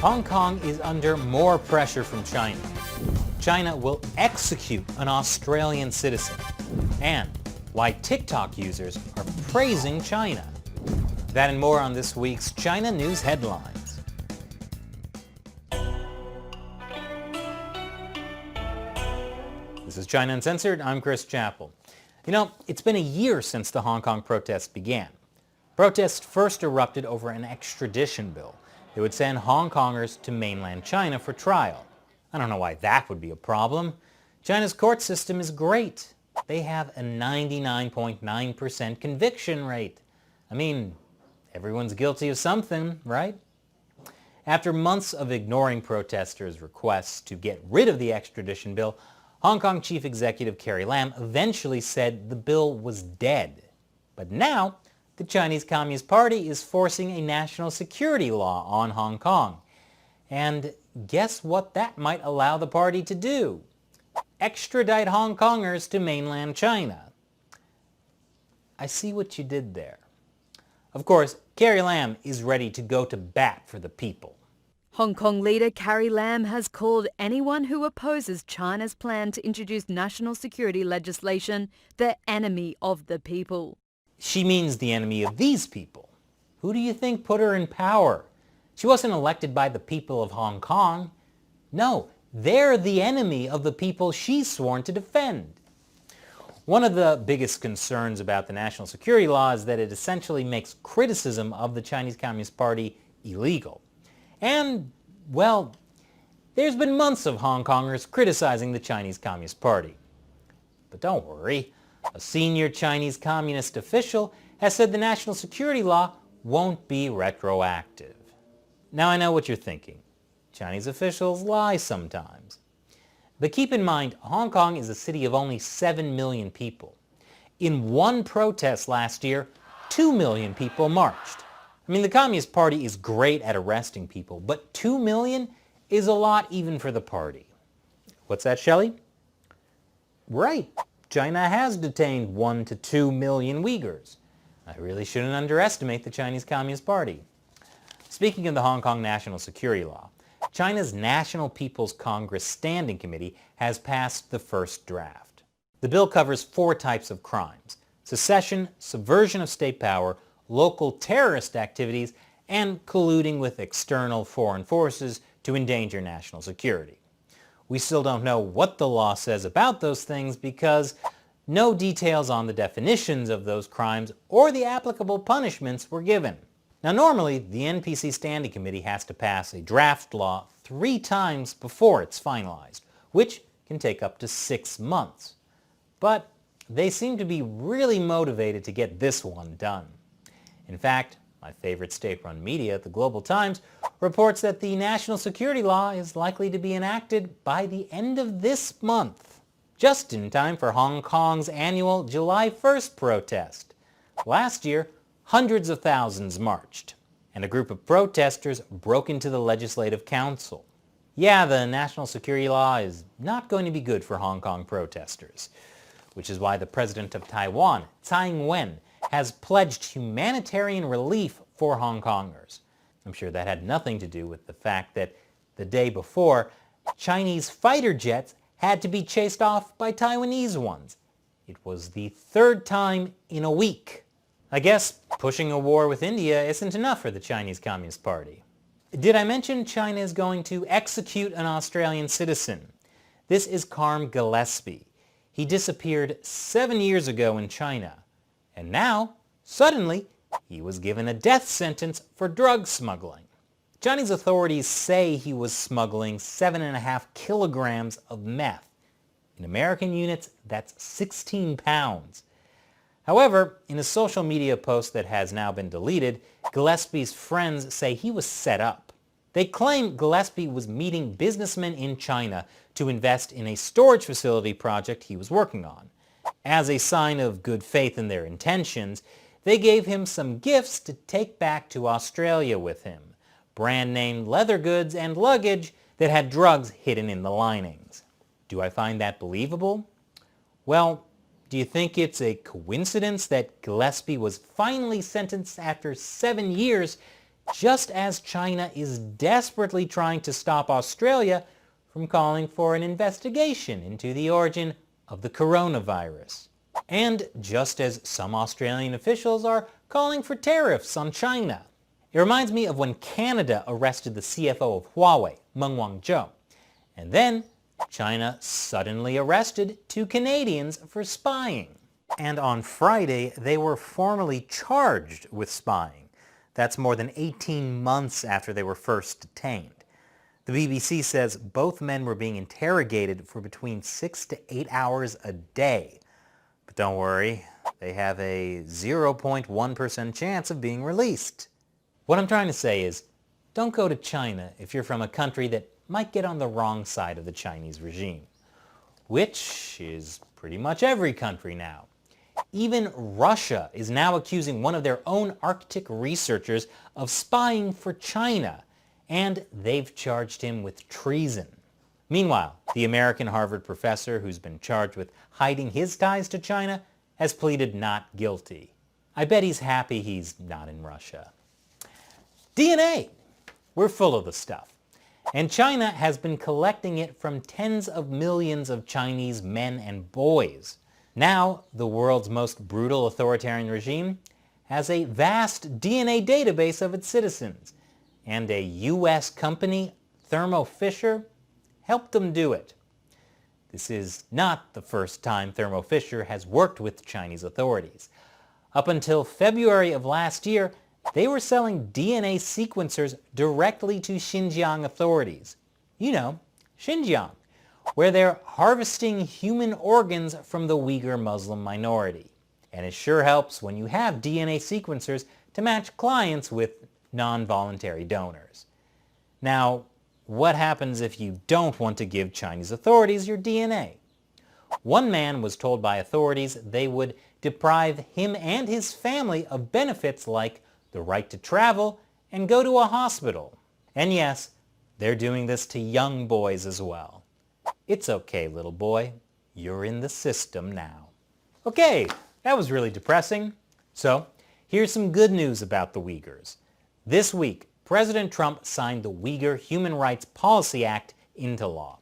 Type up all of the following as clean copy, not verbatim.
Hong Kong is under more pressure from China. China will execute an Australian citizen. And why TikTok users are praising China. That and more on this week's China News Headlines. This is China Uncensored. I'm Chris Chappell. You know, it's been a year since the Hong Kong protests began. Protests first erupted over an extradition bill that would send Hong Kongers to mainland China for trial. I don't know why that would be a problem. China's court system is great. They have a 99.9% conviction rate. I mean, everyone's guilty of something, right? After months of ignoring protesters' requests to get rid of the extradition bill, Hong Kong Chief Executive Carrie Lam eventually said the bill was dead. But now, the Chinese Communist Party is forcing a national security law on Hong Kong. And guess what that might allow the party to do? Extradite Hong Kongers to mainland China. I see what you did there. Of course, Carrie Lam is ready to go to bat for the people. Hong Kong leader Carrie Lam has called anyone who opposes China's plan to introduce national security legislation the enemy of the people. She means the enemy of these people. Who do you think put her in power? She wasn't elected by the people of Hong Kong. No, they're the enemy of the people she's sworn to defend. One of the biggest concerns about the national security law is that it essentially makes criticism of the Chinese Communist Party illegal. And, well, there's been months of Hong Kongers criticizing the Chinese Communist Party. But don't worry, a senior Chinese communist official has said the national security law won't be retroactive. Now I know what you're thinking. Chinese officials lie sometimes. But keep in mind, Hong Kong is a city of only 7 million people. In one protest last year, 2 million people marched. I mean, the Communist Party is great at arresting people, but 2 million is a lot even for the party. What's that, Shelley? Right. China has detained 1 to 2 million Uyghurs. I really shouldn't underestimate the Chinese Communist Party. Speaking of the Hong Kong national security law, China's National People's Congress Standing Committee has passed the first draft. The bill covers 4 types of crimes: secession, subversion of state power, local terrorist activities, and colluding with external foreign forces to endanger national security. We still don't know what the law says about those things because no details on the definitions of those crimes or the applicable punishments were given. Now normally, the NPC Standing Committee has to pass a draft law 3 times before it's finalized, which can take up to 6 months. But they seem to be really motivated to get this one done. In fact, my favorite state-run media, the Global Times, reports that the national security law is likely to be enacted by the end of this month, just in time for Hong Kong's annual July 1st protest. Last year, hundreds of thousands marched, and a group of protesters broke into the Legislative Council. Yeah, the national security law is not going to be good for Hong Kong protesters, which is why the president of Taiwan, Tsai Ing-wen, has pledged humanitarian relief for Hong Kongers. I'm sure that had nothing to do with the fact that the day before, Chinese fighter jets had to be chased off by Taiwanese ones. It was the 3rd time in a week. I guess pushing a war with India isn't enough for the Chinese Communist Party. Did I mention China is going to execute an Australian citizen? This is Carm Gillespie. He disappeared 7 years ago in China. And now, suddenly, he was given a death sentence for drug smuggling. Chinese authorities say he was smuggling 7.5 kilograms of meth. In American units, that's 16 pounds. However, in a social media post that has now been deleted, Gillespie's friends say he was set up. They claim Gillespie was meeting businessmen in China to invest in a storage facility project he was working on. As a sign of good faith in their intentions, they gave him some gifts to take back to Australia with him, brand-name leather goods and luggage that had drugs hidden in the linings. Do I find that believable? Well, do you think it's a coincidence that Gillespie was finally sentenced after 7 years just as China is desperately trying to stop Australia from calling for an investigation into the origin of the coronavirus. And just as some Australian officials are calling for tariffs on China. It reminds me of when Canada arrested the CFO of Huawei, Meng Wanzhou, and then China suddenly arrested 2 Canadians for spying. And on Friday, they were formally charged with spying. That's more than 18 months after they were first detained. The BBC says both men were being interrogated for between 6 to 8 hours a day. But don't worry, they have a 0.1% chance of being released. What I'm trying to say is, don't go to China if you're from a country that might get on the wrong side of the Chinese regime, which is pretty much every country now. Even Russia is now accusing one of their own Arctic researchers of spying for China, and they've charged him with treason. Meanwhile, the American Harvard professor who's been charged with hiding his ties to China has pleaded not guilty. I bet he's happy he's not in Russia. DNA! We're full of the stuff. And China has been collecting it from tens of millions of Chinese men and boys. Now, the world's most brutal authoritarian regime has a vast DNA database of its citizens, and a U.S. company, Thermo Fisher, helped them do it. This is not the first time Thermo Fisher has worked with Chinese authorities. Up until February of last year, they were selling DNA sequencers directly to Xinjiang authorities. You know, Xinjiang, where they're harvesting human organs from the Uyghur Muslim minority. And it sure helps when you have DNA sequencers to match clients with non-voluntary donors. Now, what happens if you don't want to give Chinese authorities your DNA? One man was told by authorities they would deprive him and his family of benefits like the right to travel and go to a hospital. And yes, they're doing this to young boys as well. It's okay, little boy. You're in the system now. Okay, that was really depressing. So, here's some good news about the Uyghurs. This week, President Trump signed the Uyghur Human Rights Policy Act into law.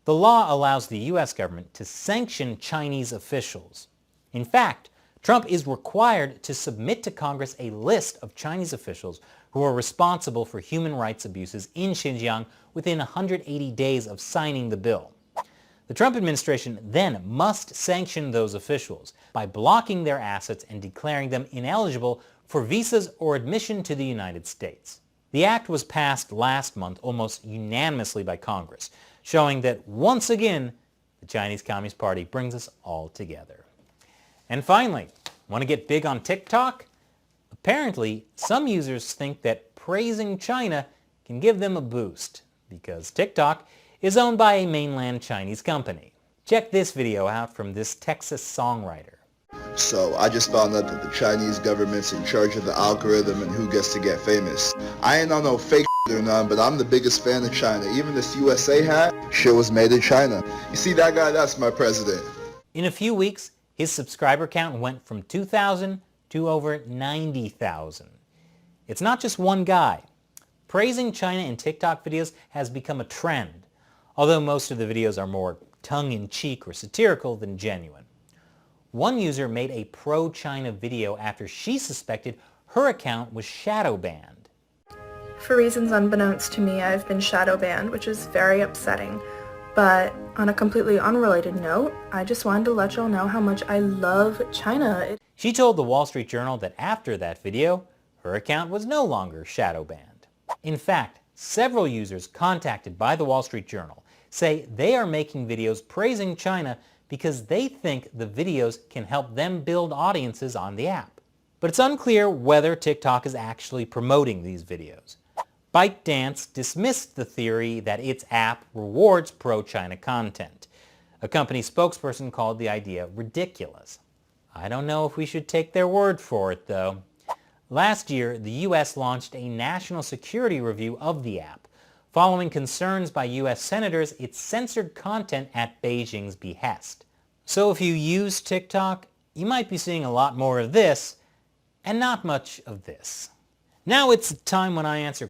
The law allows the U.S. government to sanction Chinese officials. In fact, Trump is required to submit to Congress a list of Chinese officials who are responsible for human rights abuses in Xinjiang within 180 days of signing the bill. The Trump administration then must sanction those officials by blocking their assets and declaring them ineligible for visas or admission to the United States. The act was passed last month almost unanimously by Congress, showing that once again, the Chinese Communist Party brings us all together. And finally, want to get big on TikTok? Apparently, some users think that praising China can give them a boost, because TikTok is owned by a mainland Chinese company. Check this video out from this Texas songwriter. So I just found out that the Chinese government's in charge of the algorithm and who gets to get famous. I ain't on no fake or none, but I'm the biggest fan of China. Even this USA hat, shit was made in China. You see that guy? That's my president. In a few weeks, his subscriber count went from 2,000 to over 90,000. It's not just one guy. Praising China in TikTok videos has become a trend, although most of the videos are more tongue-in-cheek or satirical than genuine. One user made a pro-China video after she suspected her account was shadow banned. For reasons unbeknownst to me, I've been shadow banned, which is very upsetting. But on a completely unrelated note, I just wanted to let y'all know how much I love China. She told the Wall Street Journal that after that video, her account was no longer shadow banned. In fact, several users contacted by the Wall Street Journal say they are making videos praising China because they think the videos can help them build audiences on the app. But it's unclear whether TikTok is actually promoting these videos. ByteDance dismissed the theory that its app rewards pro-China content. A company spokesperson called the idea ridiculous. I don't know if we should take their word for it, though. Last year, the U.S. launched a national security review of the app, following concerns by U.S. senators it censored content at Beijing's behest. So if you use TikTok, you might be seeing a lot more of this, and not much of this. Now it's time when I answer